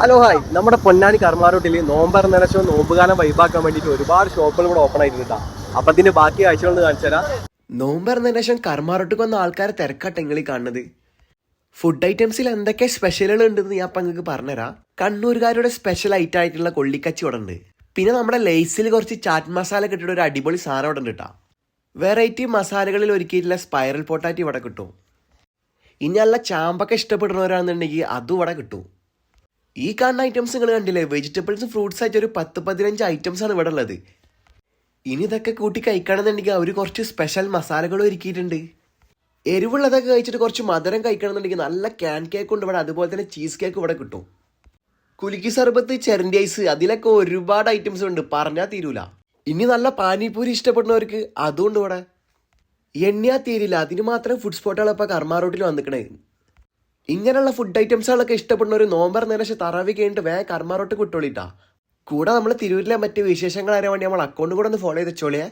Hello hi, നമ്മുടെ പൊന്നാനി കർമാറൂട്ടിൽ നോമ്പറന്നേരം നോമ്പുകാലം വൈബാക്കാൻ വേണ്ടിയിട്ട് ഒരുപാട് ഷോപ്പുകൾ ഇവിടെ ഓപ്പൺ ആയിട്ടുണ്ട്. അപ്പൊ അതിന്റെ ബാക്കി കാഴ്ചകളൊന്ന് കാണിച്ചു തരാം. നോമ്പറന്നതിന് ശേഷം കർമാറൂട്ടിക്ക് വന്ന ആൾക്കാരെ തിരക്കാട്ടെങ്കിൽ കാണുന്നത്. ഫുഡ് ഐറ്റംസിൽ എന്തൊക്കെ സ്പെഷ്യലുകൾ ഉണ്ടെന്ന് ഞാൻ അപ്പം നിങ്ങൾക്ക് പറഞ്ഞുതരാം. കണ്ണൂരുകാരുടെ സ്പെഷ്യൽ ഐറ്റം ആയിട്ടുള്ള കൊള്ളിക്കച്ചി ഇവിടെ ഉണ്ട്. പിന്നെ നമ്മുടെ ലേസിൽ കുറച്ച് ചാറ്റ് മസാല കിട്ടിയിട്ട് ഒരു അടിപൊളി സാധനം ഇവിടെ ഉണ്ട് കേട്ടോ. വെറൈറ്റി മസാലകളിൽ ഒരുക്കിയിട്ടുള്ള സ്പൈറൽ പൊട്ടാറ്റോ ഇവിടെ കിട്ടും. ഇനി നല്ല ചാമ്പൊക്കെ ഇഷ്ടപ്പെടുന്നവരാണെന്നുണ്ടെങ്കിൽ അതും ഇവിടെ കിട്ടും. ഈ കാണുന്ന ഐറ്റംസ് നിങ്ങൾ കണ്ടില്ലേ, വെജിറ്റബിൾസും ഫ്രൂട്ട്സ് ആയിട്ട് ഒരു 10-15 ഐറ്റംസ് ആണ് ഇവിടെ ഉള്ളത്. ഇനി ഇതൊക്കെ കൂട്ടി കഴിക്കണമെന്നുണ്ടെങ്കിൽ അവർ കുറച്ച് സ്പെഷ്യൽ മസാലകൾ ഒരുക്കിയിട്ടുണ്ട്. എരിവുള്ളതൊക്കെ കഴിച്ചിട്ട് കുറച്ച് മധുരം കഴിക്കണമെന്നുണ്ടെങ്കിൽ നല്ല ക്യാൻ കേക്ക് ഉണ്ട് ഇവിടെ, അതുപോലെ തന്നെ ചീസ് കേക്ക് ഇവിടെ കിട്ടും. കുലുക്കി സർബത്ത്, ചെറിൻ്റെ ഐസ്, അതിലൊക്കെ ഒരുപാട് ഐറ്റംസ് ഉണ്ട്, പറഞ്ഞാൽ തീരൂല. ഇനി നല്ല പാനിപൂരി ഇഷ്ടപ്പെടുന്നവർക്ക് അതുകൊണ്ട് ഇവിടെ എണ്ണിയാ തീരില്ല. അതിന് മാത്രം ഫുഡ് സ്പോട്ടുകളപ്പോൾ കർമ്മ റോട്ടിൽ വന്നിക്കണേ. ഇങ്ങനെയുള്ള ഫുഡ് ഐറ്റംസുകളൊക്കെ ഇഷ്ടപ്പെടുന്ന ഒരു നോമ്പർ നേരം തറാവി കഴിഞ്ഞിട്ട് വേഗം കർമ്മ റോട്ട് കിട്ടോളിട്ടാ. കൂടെ നമ്മൾ തിരൂരിലെ മറ്റ് വിശേഷങ്ങൾ അറിയാൻ വേണ്ടി നമ്മൾ അക്കൗണ്ട് കൂടെ ഒന്ന് ഫോളോ ചെയ്ത് വെച്ചോളിയേ.